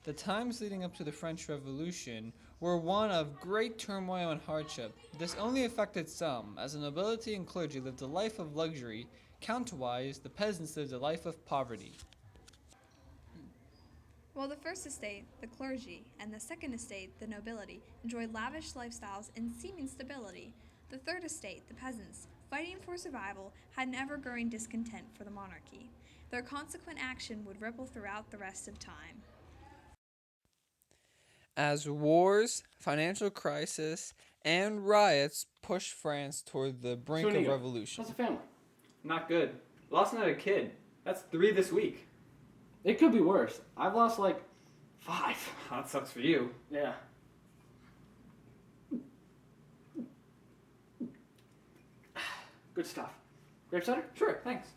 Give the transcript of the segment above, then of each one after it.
The times leading up to the French Revolution were one of great turmoil and hardship. This only affected some, as the nobility and clergy lived a life of luxury. Counterwise, the peasants lived a life of poverty. While the first estate, the clergy, and the second estate, the nobility, enjoyed lavish lifestyles and seeming stability, the third estate, the peasants, fighting for survival, had an ever-growing discontent for the monarchy. Their consequent action would ripple throughout the rest of time. As wars, financial crisis, and riots pushed France toward the brink of revolution. How's the family? Not good. Lost another kid. That's 3 this week. It could be worse. I've lost like 5. That sucks for you. Yeah. Good stuff. Grape cider? Sure, thanks.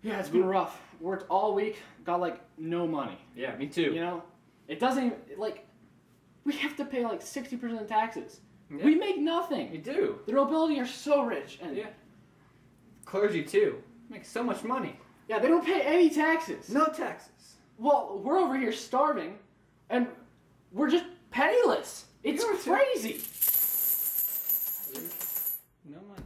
Yeah, it's been rough. Worked all week, got like no money. Yeah, me too. You know? It doesn't even, like, we have to pay like 60% of taxes. Yeah. We make nothing. You do. The nobility are so rich. And Yeah. Clergy too. Make so much money. yeah, they don't pay any taxes. No taxes. Well, we're over here starving, and we're just penniless. It's You're too. crazy. No money.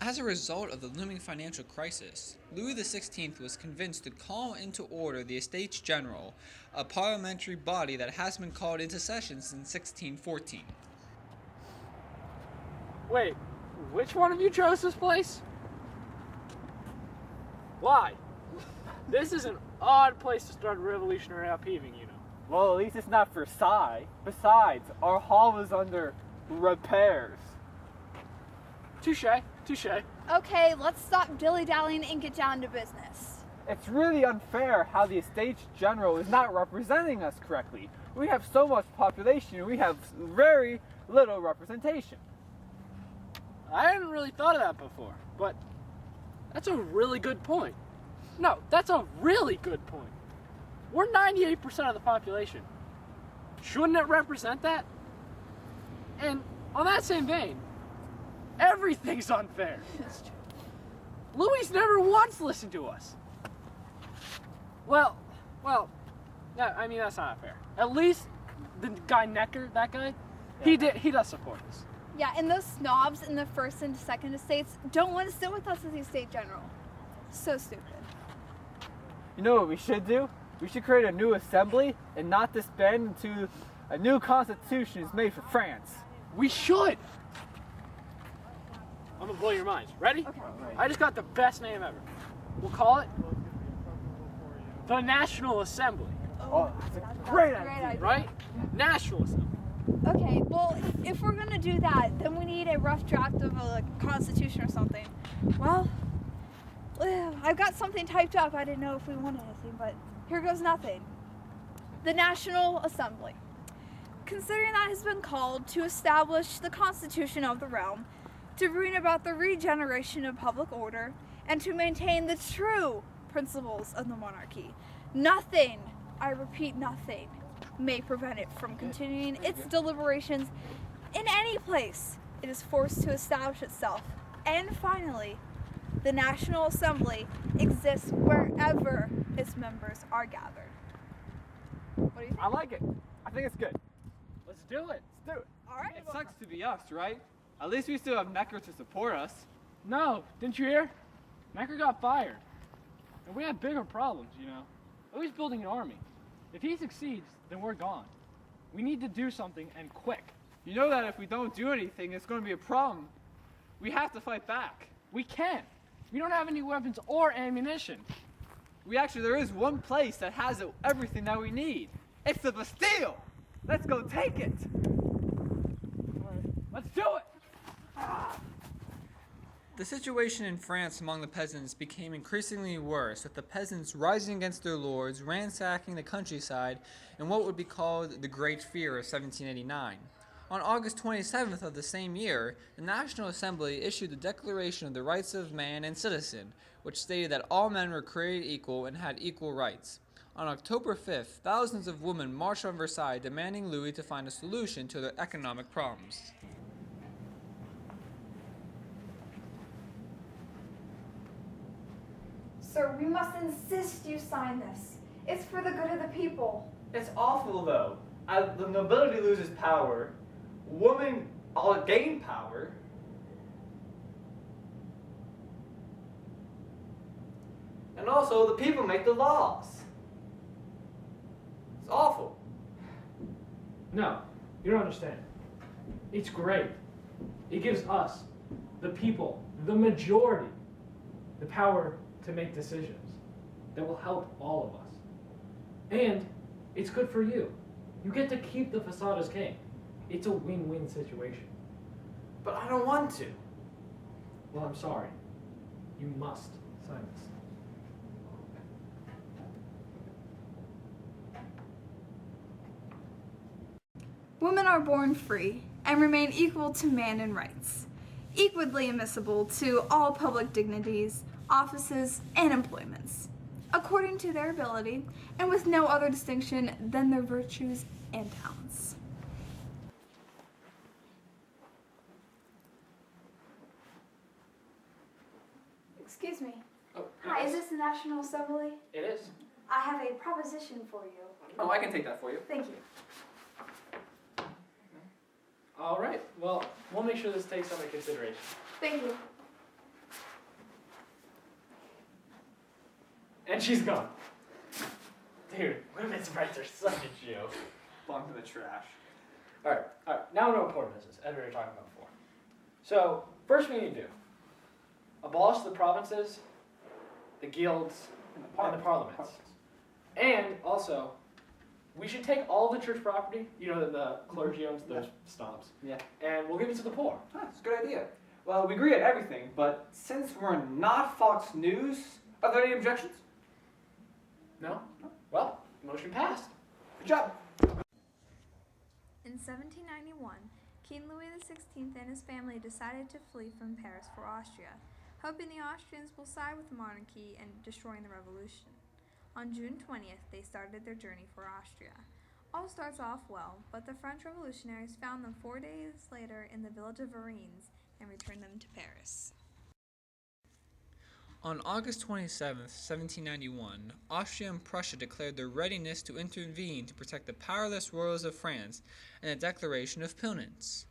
As a result of the looming financial crisis, Louis XVI was convinced to call into order the Estates General, a parliamentary body that has been called into session since 1614. Wait, which one of you chose this place? Why? This is an odd place to start a revolutionary upheaving, you know. Well, at least it's not Versailles. Besides, our hall was under repairs. Touche, touche. Okay, let's stop dilly-dallying and get down to business. It's really unfair how the Estates General is not representing us correctly. We have so much population, we have very little representation. I hadn't really thought of that before, but that's a really good point. No, that's a really good point. We're 98% of the population. Shouldn't it represent that? And on that same vein, everything's unfair. Louis never once listened to us. Well, no, I mean, that's not fair. At least the guy Necker, that guy, he does support us. Yeah, and those snobs in the first and second estates don't want to sit with us as the estate general. So stupid. You know what we should do? We should create a new assembly and not disband until a new constitution is made for France. We should. I'm gonna blow your minds. Ready? Okay. I just got the best name ever. We'll call it the National Assembly, Oh, that's a great idea. right? National Assembly. Okay, well, if we're gonna do that, then we need a rough draft of a constitution or something. Well, I've got something typed up. I didn't know if we wanted anything, but here goes nothing. The National Assembly. Considering that has been called to establish the constitution of the realm, to bring about the regeneration of public order, and to maintain the true principles of the monarchy. Nothing, I repeat, nothing, may prevent it from continuing its deliberations in any place it is forced to establish itself. And finally, the National Assembly exists wherever its members are gathered. What do you think? I like it. I think it's good. Let's do it. Let's do it. All right. It sucks to be us, right? At least we still have Necker to support us. No, didn't you hear? Necker got fired. And we have bigger problems, you know. Louis building an army. If he succeeds, then we're gone. We need to do something, and quick. You know that if we don't do anything, it's going to be a problem. We have to fight back. We can't. We don't have any weapons or ammunition. There is one place that has everything that we need. It's the Bastille. Let's go take it. Let's do it! The situation in France among the peasants became increasingly worse, with the peasants rising against their lords, ransacking the countryside in what would be called the Great Fear of 1789. On August 27th of the same year, the National Assembly issued the Declaration of the Rights of Man and Citizen, which stated that all men were created equal and had equal rights. On October 5th, thousands of women marched on Versailles demanding Louis to find a solution to their economic problems. Sir, we must insist you sign this. It's for the good of the people. It's awful, though. As the nobility loses power, women all gain power. And also, the people make the laws. It's awful. No, you don't understand. It's great. It gives us, the people, the majority, the power to make decisions that will help all of us. And it's good for you. You get to keep the facade as king. It's a win-win situation. But I don't want to. Well, I'm sorry. You must sign this. Women are born free and remain equal to man in rights, equally admissible to all public dignities, offices, and employments, according to their ability and with no other distinction than their virtues and talents. Excuse me. Oh, Hi, is this the National Assembly? It is. I have a proposition for you. Oh, I can take that for you. Thank you. All right. Well, we'll make sure this takes under consideration. Thank you. And she's gone. Dude, women's rights are such a joke. Belong to the trash. All right. Now to important business, as we were talking about before. So, first we need to do, abolish the provinces, the guilds, and the parliaments. And also, we should take all the church property, you know, that the clergy owns, those stomps, Yeah. and we'll give it to the poor. That's a good idea. Well, we agree on everything, but since we're not Fox News, are there any objections? No? Well, motion passed. Good job. In 1791, King Louis XVI and his family decided to flee from Paris for Austria, hoping the Austrians will side with the monarchy and destroying the revolution. On June 20th, they started their journey for Austria. All starts off well, but the French revolutionaries found them 4 days later in the village of Varennes and returned them to Paris. On August 27, 1791, Austria and Prussia declared their readiness to intervene to protect the powerless royals of France in a declaration of Pillnitz.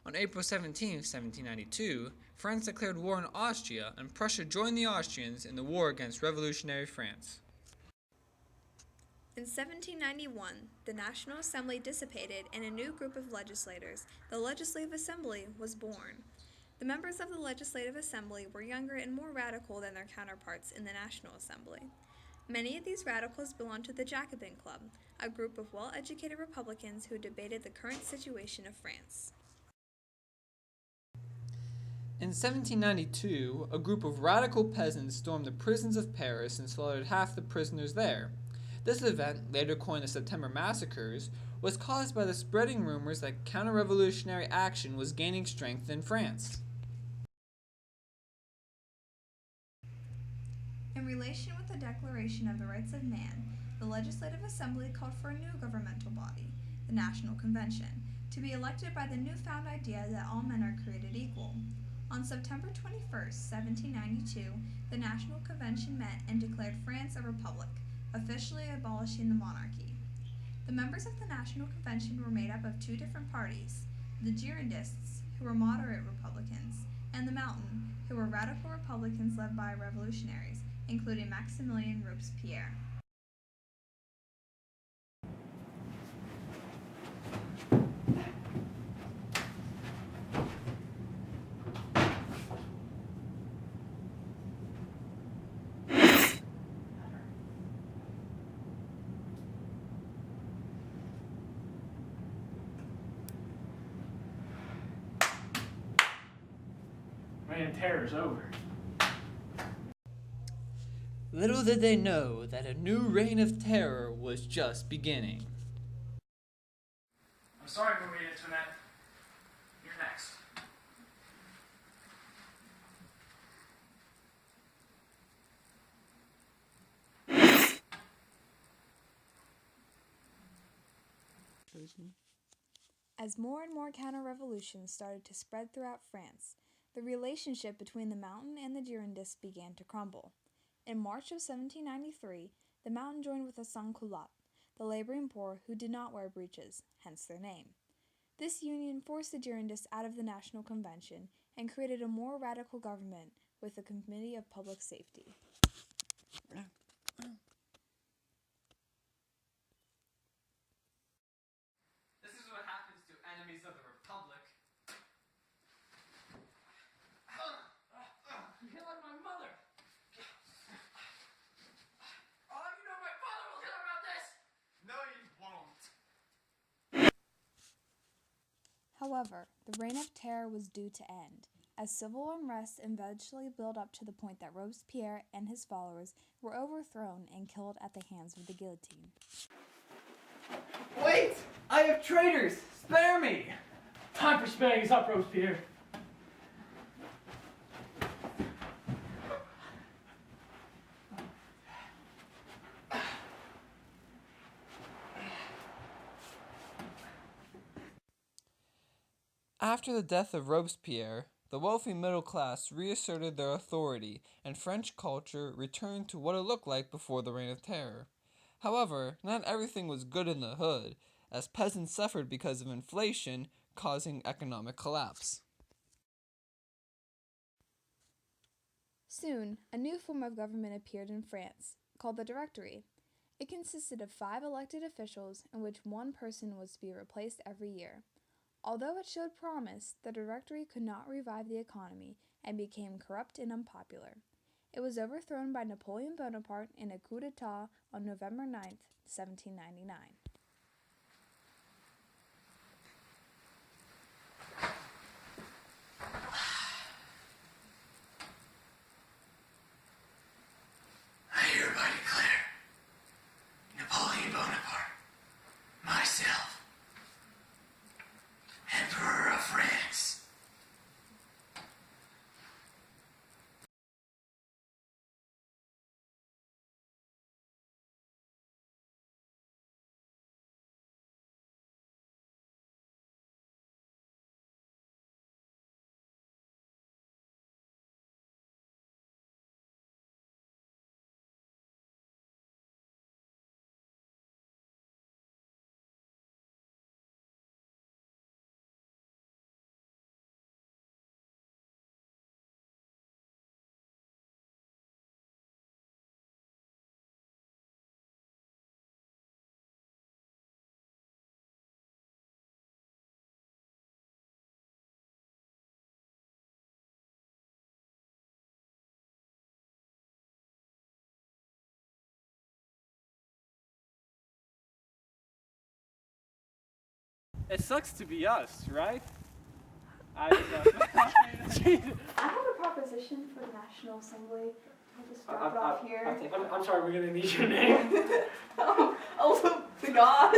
On April 17, 1792, France declared war on Austria, and Prussia joined the Austrians in the war against revolutionary France. In 1791, the National Assembly dissipated and a new group of legislators, the Legislative Assembly, was born. The members of the Legislative Assembly were younger and more radical than their counterparts in the National Assembly. Many of these radicals belonged to the Jacobin Club, a group of well-educated Republicans who debated the current situation of France. In 1792, a group of radical peasants stormed the prisons of Paris and slaughtered half the prisoners there. This event, later coined the September Massacres, was caused by the spreading rumors that counter-revolutionary action was gaining strength in France. In relation with the Declaration of the Rights of Man, the Legislative Assembly called for a new governmental body, the National Convention, to be elected by the newfound idea that all men are created equal. On September 21, 1792, the National Convention met and declared France a republic, officially abolishing the monarchy. The members of the National Convention were made up of two different parties, the Girondists, who were moderate Republicans, and the Mountain, who were radical Republicans led by revolutionaries, including Maximilien Robespierre. Reign of Terror's over. Little did they know that a new reign of terror was just beginning. I'm sorry, Maria Antoinette. You're next. As more and more counter-revolutions started to spread throughout France, the relationship between the Mountain and the Girondists began to crumble. In March of 1793, the mountain joined with the sans-culottes, the laboring poor who did not wear breeches, hence their name. This union forced the Girondists out of the National Convention and created a more radical government with the Committee of Public Safety. This is what happens to enemies of the Republic. You hit like my mother. Oh, you know my father will hear about this. No, you won't. However, the Reign of Terror was due to end, as civil unrest eventually built up to the point that Robespierre and his followers were overthrown and killed at the hands of the guillotine. Wait! I have traitors! Spare me! Time for sparing is up, Robespierre. After the death of Robespierre, the wealthy middle class reasserted their authority, and French culture returned to what it looked like before the Reign of Terror. However, not everything was good in the hood, as peasants suffered because of inflation, causing economic collapse. Soon, a new form of government appeared in France, called the Directory. It consisted of 5 elected officials in which one person was to be replaced every year. Although it showed promise, the Directory could not revive the economy and became corrupt and unpopular. It was overthrown by Napoleon Bonaparte in a coup d'etat on November 9, 1799. I hereby declare Napoleon Bonaparte, myself, Emperor of France. It sucks to be us, right? I have a proposition for the National Assembly. I'll just drop it off here. I'm sorry, we're gonna need your name. Oh, the God.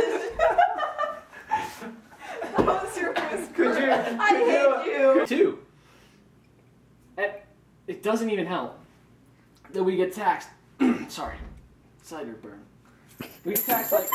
That was your whisper. I hate you. 2. It doesn't even help that we get taxed. Sorry, cider burn. We get taxed like